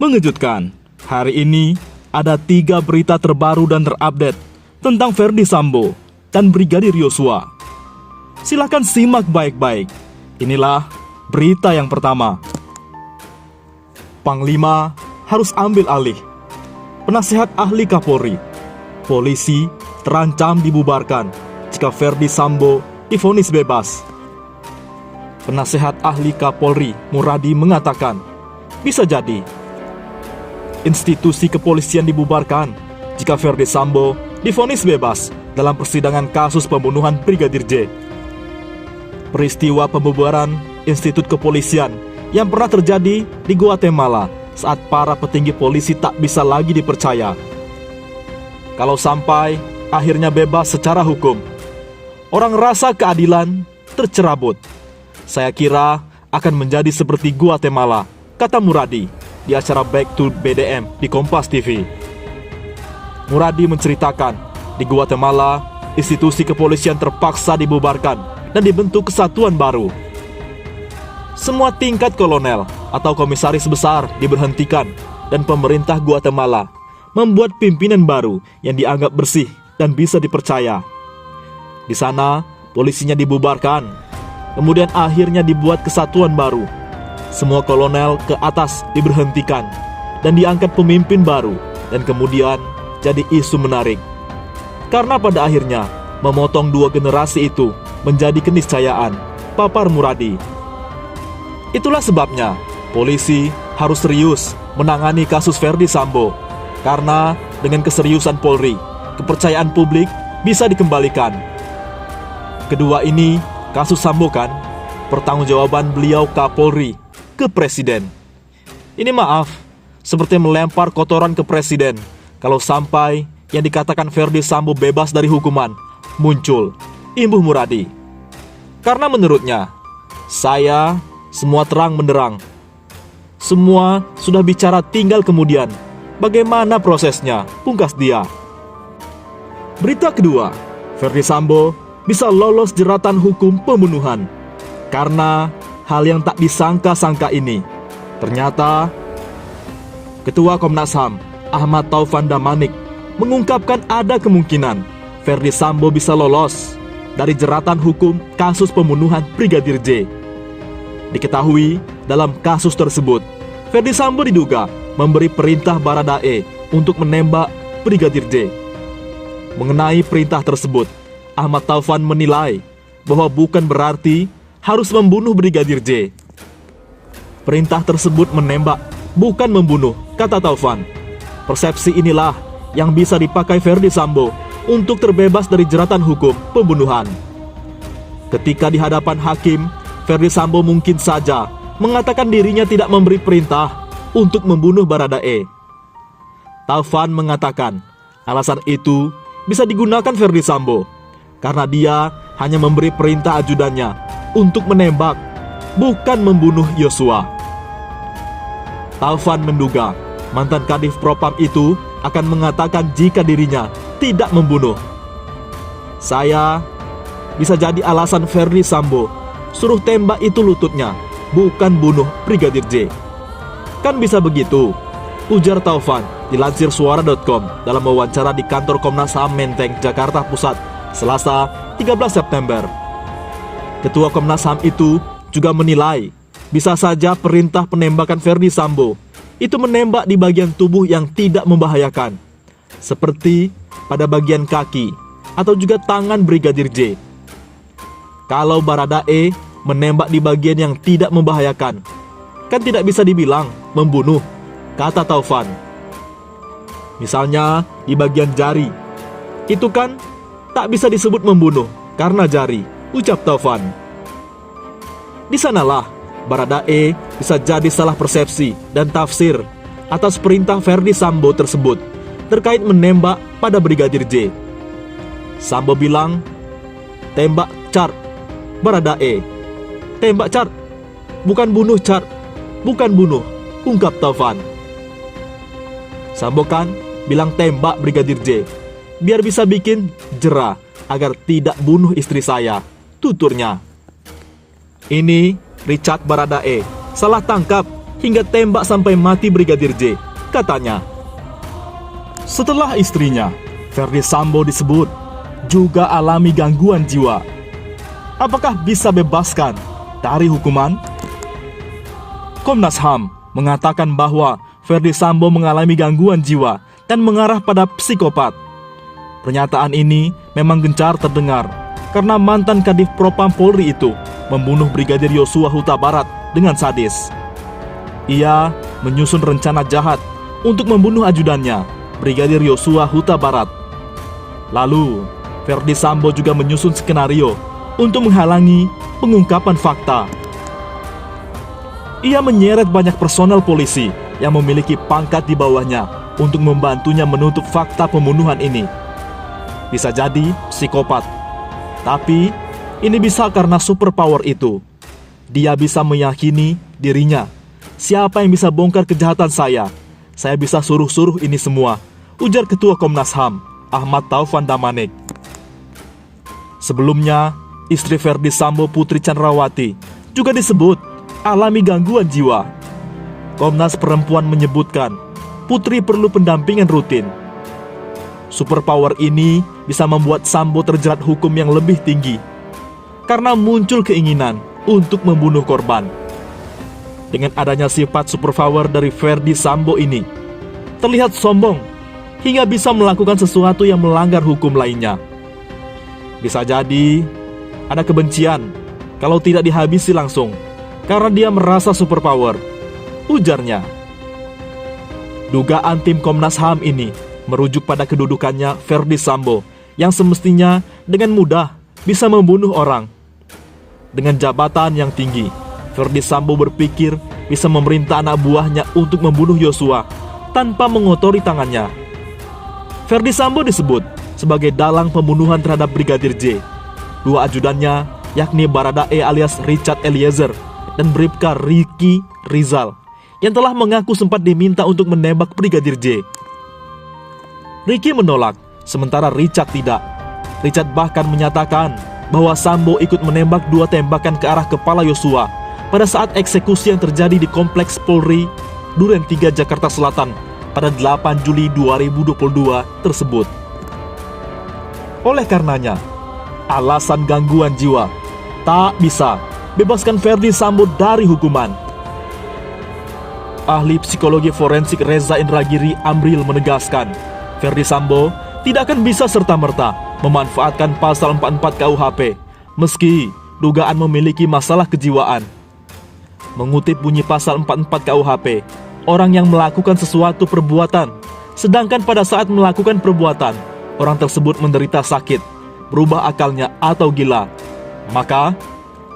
Mengejutkan, hari ini ada 3 berita terbaru dan terupdate tentang Ferdy Sambo dan Brigadir Yosua. Silahkan simak baik-baik. Inilah berita yang pertama. Panglima harus ambil alih. Penasehat ahli Kapolri, polisi terancam dibubarkan jika Ferdy Sambo divonis bebas. Penasehat ahli Kapolri Muradi mengatakan, bisa jadi institusi kepolisian dibubarkan jika Ferdy Sambo divonis bebas dalam persidangan kasus pembunuhan Brigadir J. Peristiwa pembubaran institut kepolisian yang pernah terjadi di Guatemala saat para petinggi polisi tak bisa lagi dipercaya. Kalau sampai akhirnya bebas secara hukum, orang rasa keadilan tercerabut. Saya kira akan menjadi seperti Guatemala, kata Muradi di acara Back to BDM di Kompas TV. Muradi menceritakan, di Guatemala, institusi kepolisian terpaksa dibubarkan dan dibentuk kesatuan baru. Semua tingkat kolonel atau komisaris besar diberhentikan dan pemerintah Guatemala membuat pimpinan baru yang dianggap bersih dan bisa dipercaya. Di sana, polisinya dibubarkan, kemudian akhirnya dibuat kesatuan baru. Semua kolonel ke atas diberhentikan dan diangkat pemimpin baru, dan kemudian jadi isu menarik. Karena pada akhirnya memotong 2 generasi itu menjadi keniscayaan, papar Muradi. Itulah sebabnya polisi harus serius menangani kasus Ferdy Sambo, karena dengan keseriusan Polri, kepercayaan publik bisa dikembalikan. Kedua ini kasus Sambo kan, pertanggungjawaban beliau Kapolri ke Presiden. Ini maaf, seperti melempar kotoran ke Presiden kalau sampai yang dikatakan Ferdy Sambo bebas dari hukuman muncul, imbuh Muradi. Karena menurutnya, saya semua terang benderang. Semua sudah bicara, tinggal kemudian bagaimana prosesnya, pungkas dia. Berita kedua, Ferdy Sambo bisa lolos jeratan hukum pembunuhan karena hal yang tak disangka-sangka ini. Ternyata Ketua Komnas HAM Ahmad Taufan Damanik mengungkapkan ada kemungkinan Ferdy Sambo bisa lolos dari jeratan hukum kasus pembunuhan Brigadir J. Diketahui dalam kasus tersebut, Ferdy Sambo diduga memberi perintah Baradae untuk menembak Brigadir J. Mengenai perintah tersebut, Ahmad Taufan menilai bahwa bukan berarti harus membunuh Brigadir J. Perintah tersebut menembak, bukan membunuh, kata Taufan. Persepsi inilah yang bisa dipakai Ferdy Sambo untuk terbebas dari jeratan hukum pembunuhan. Ketika di hadapan hakim, Ferdy Sambo mungkin saja mengatakan dirinya tidak memberi perintah untuk membunuh Baradae. Taufan mengatakan alasan itu bisa digunakan Ferdy Sambo karena dia hanya memberi perintah ajudannya untuk menembak, bukan membunuh Yosua. Taufan menduga mantan Kadif Propam itu akan mengatakan jika dirinya tidak membunuh. Saya bisa jadi alasan Ferdy Sambo suruh tembak itu lututnya, bukan bunuh Brigadir J. Kan bisa begitu, ujar Taufan dilansir suara.com dalam wawancara di kantor Komnas HAM Menteng, Jakarta Pusat, Selasa 13 September. Ketua Komnas HAM itu juga menilai bisa saja perintah penembakan Ferdy Sambo itu menembak di bagian tubuh yang tidak membahayakan, seperti pada bagian kaki atau juga tangan Brigadir J. Kalau Baradae menembak di bagian yang tidak membahayakan, kan tidak bisa dibilang membunuh, kata Taufan. Misalnya di bagian jari, itu kan tak bisa disebut membunuh karena jari, ucap Taufan. Di sanalah Baradae bisa jadi salah persepsi dan tafsir atas perintah Ferdy Sambo tersebut terkait menembak pada Brigadir J. Sambo bilang, tembak car. Baradae, tembak car, bukan bunuh car, bukan bunuh, ungkap Taufan. Sambo kan bilang tembak Brigadir J, biar bisa bikin jera agar tidak bunuh istri saya, tuturnya. Ini Richard Baradae salah tangkap hingga tembak sampai mati Brigadir J, katanya. Setelah istrinya, Ferdi Sambo disebut juga alami gangguan jiwa. Apakah bisa bebaskan dari hukuman? Komnas HAM mengatakan bahwa Ferdi Sambo mengalami gangguan jiwa dan mengarah pada psikopat. Pernyataan ini memang gencar terdengar karena mantan Kadif Propam Polri itu membunuh Brigadir Yosua Huta Barat dengan sadis. Ia menyusun rencana jahat untuk membunuh ajudannya, Brigadir Yosua Huta Barat. Lalu, Ferdi Sambo juga menyusun skenario untuk menghalangi pengungkapan fakta. Ia menyeret banyak personel polisi yang memiliki pangkat di bawahnya untuk membantunya menutup fakta pembunuhan ini. Bisa jadi psikopat, tapi ini bisa karena superpower itu. Dia bisa meyakini dirinya, siapa yang bisa bongkar kejahatan saya bisa suruh-suruh ini semua, ujar Ketua Komnas HAM, Ahmad Taufan Damanik. Sebelumnya, istri Ferdi Sambo, Putri Chandrawati, juga disebut alami gangguan jiwa. Komnas Perempuan menyebutkan Putri perlu pendampingan rutin. Superpower ini bisa membuat Sambo terjerat hukum yang lebih tinggi karena muncul keinginan untuk membunuh korban. Dengan adanya sifat superpower dari Ferdi Sambo ini, terlihat sombong hingga bisa melakukan sesuatu yang melanggar hukum lainnya. Bisa jadi ada kebencian kalau tidak dihabisi langsung karena dia merasa superpower, ujarnya. Dugaan tim Komnas HAM ini merujuk pada kedudukannya Ferdi Sambo yang semestinya dengan mudah bisa membunuh orang. Dengan jabatan yang tinggi, Ferdi Sambo berpikir bisa memerintah anak buahnya untuk membunuh Yosua tanpa mengotori tangannya. Ferdi Sambo disebut sebagai dalang pembunuhan terhadap Brigadir J. Dua ajudannya, yakni Baradae alias Richard Eliezer dan Bribka Ricky Rizal, yang telah mengaku sempat diminta untuk menembak Brigadir J. Ricky menolak, sementara Richard tidak. Richard bahkan menyatakan bahwa Sambo ikut menembak 2 tembakan ke arah kepala Yosua pada saat eksekusi yang terjadi di Kompleks Polri Duren 3 Jakarta Selatan pada 8 Juli 2022 tersebut. Oleh karenanya, alasan gangguan jiwa tak bisa bebaskan Ferdi Sambo dari hukuman. Ahli psikologi forensik Reza Indragiri Amril menegaskan, Ferdi Sambo tidak akan bisa serta-merta memanfaatkan pasal 44 KUHP meski dugaan memiliki masalah kejiwaan. Mengutip bunyi pasal 44 KUHP, orang yang melakukan sesuatu perbuatan, sedangkan pada saat melakukan perbuatan, orang tersebut menderita sakit, berubah akalnya atau gila, maka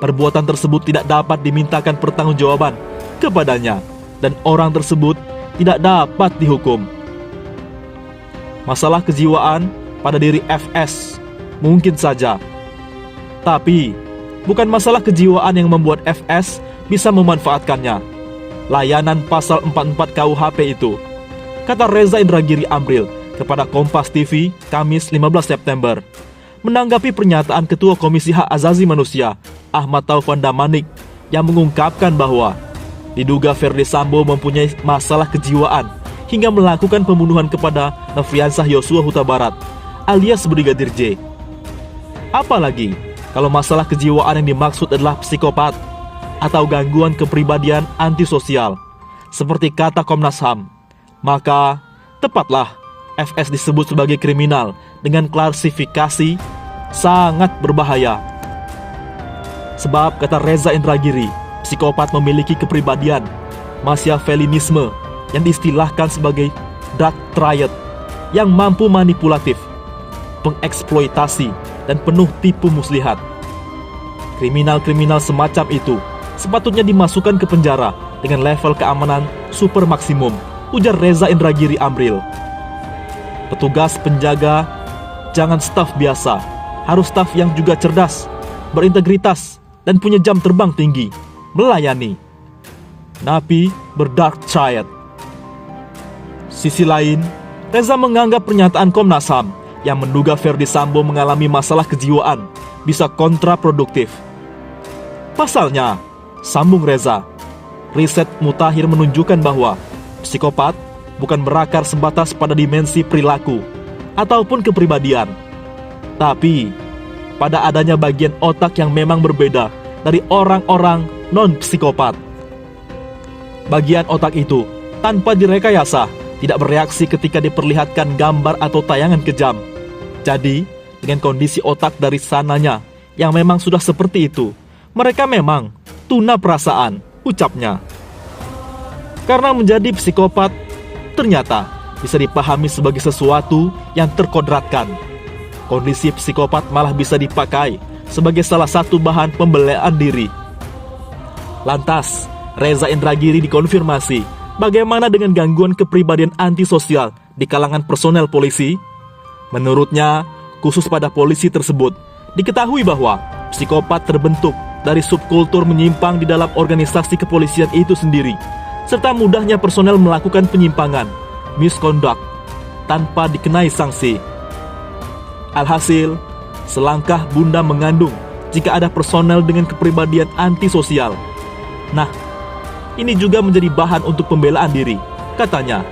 perbuatan tersebut tidak dapat dimintakan pertanggungjawaban kepadanya dan orang tersebut tidak dapat dihukum. Masalah kejiwaan pada diri FS mungkin saja, tapi bukan masalah kejiwaan yang membuat FS bisa memanfaatkannya. Layanan pasal 44 KUHP itu, kata Reza Indragiri Amril kepada Kompas TV Kamis 15 September. Menanggapi pernyataan Ketua Komisi Hak Asasi Manusia Ahmad Taufan Damanik yang mengungkapkan bahwa diduga Ferdi Sambo mempunyai masalah kejiwaan hingga melakukan pembunuhan kepada Nofriansah Yosua Huta Barat alias Brigadir J. Apalagi kalau masalah kejiwaan yang dimaksud adalah psikopat atau gangguan kepribadian antisosial seperti kata Komnas HAM, maka tepatlah FS disebut sebagai kriminal dengan klasifikasi sangat berbahaya. Sebab kata Reza Indragiri, psikopat memiliki kepribadian Machiavellianisme yang diistilahkan sebagai dark triad yang mampu manipulatif, pengeksploitasi, dan penuh tipu muslihat. Kriminal-kriminal semacam itu sepatutnya dimasukkan ke penjara dengan level keamanan super maksimum, ujar Reza Indragiri Amril. Petugas penjaga jangan staf biasa, harus staf yang juga cerdas, berintegritas, dan punya jam terbang tinggi, melayani. Napi berdark triad. Sisi lain, Reza menganggap pernyataan Komnas HAM yang menduga Ferdi Sambo mengalami masalah kejiwaan bisa kontraproduktif. Pasalnya, sambung Reza, riset mutakhir menunjukkan bahwa psikopat bukan berakar sebatas pada dimensi perilaku ataupun kepribadian, tapi pada adanya bagian otak yang memang berbeda dari orang-orang non-psikopat. Bagian otak itu tanpa direkayasa tidak bereaksi ketika diperlihatkan gambar atau tayangan kejam. Jadi, dengan kondisi otak dari sananya yang memang sudah seperti itu, mereka memang tuna perasaan, ucapnya. Karena menjadi psikopat ternyata bisa dipahami sebagai sesuatu yang terkodratkan. Kondisi psikopat malah bisa dipakai sebagai salah satu bahan pembelaan diri. Lantas, Reza Indragiri dikonfirmasi bagaimana dengan gangguan kepribadian antisosial di kalangan personel polisi. Menurutnya, khusus pada polisi tersebut, diketahui bahwa psikopat terbentuk dari subkultur menyimpang di dalam organisasi kepolisian itu sendiri, serta mudahnya personel melakukan penyimpangan, misconduct, tanpa dikenai sanksi. Alhasil, selangkah bunda mengandung jika ada personel dengan kepribadian antisosial. Nah, ini juga menjadi bahan untuk pembelaan diri, katanya.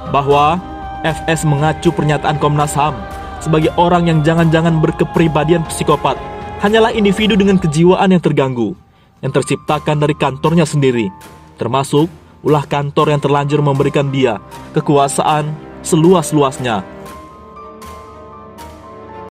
Bahwa FS mengacu pernyataan Komnas HAM sebagai orang yang jangan-jangan berkepribadian psikopat hanyalah individu dengan kejiwaan yang terganggu, yang terciptakan dari kantornya sendiri, termasuk ulah kantor yang terlanjur memberikan dia kekuasaan seluas-luasnya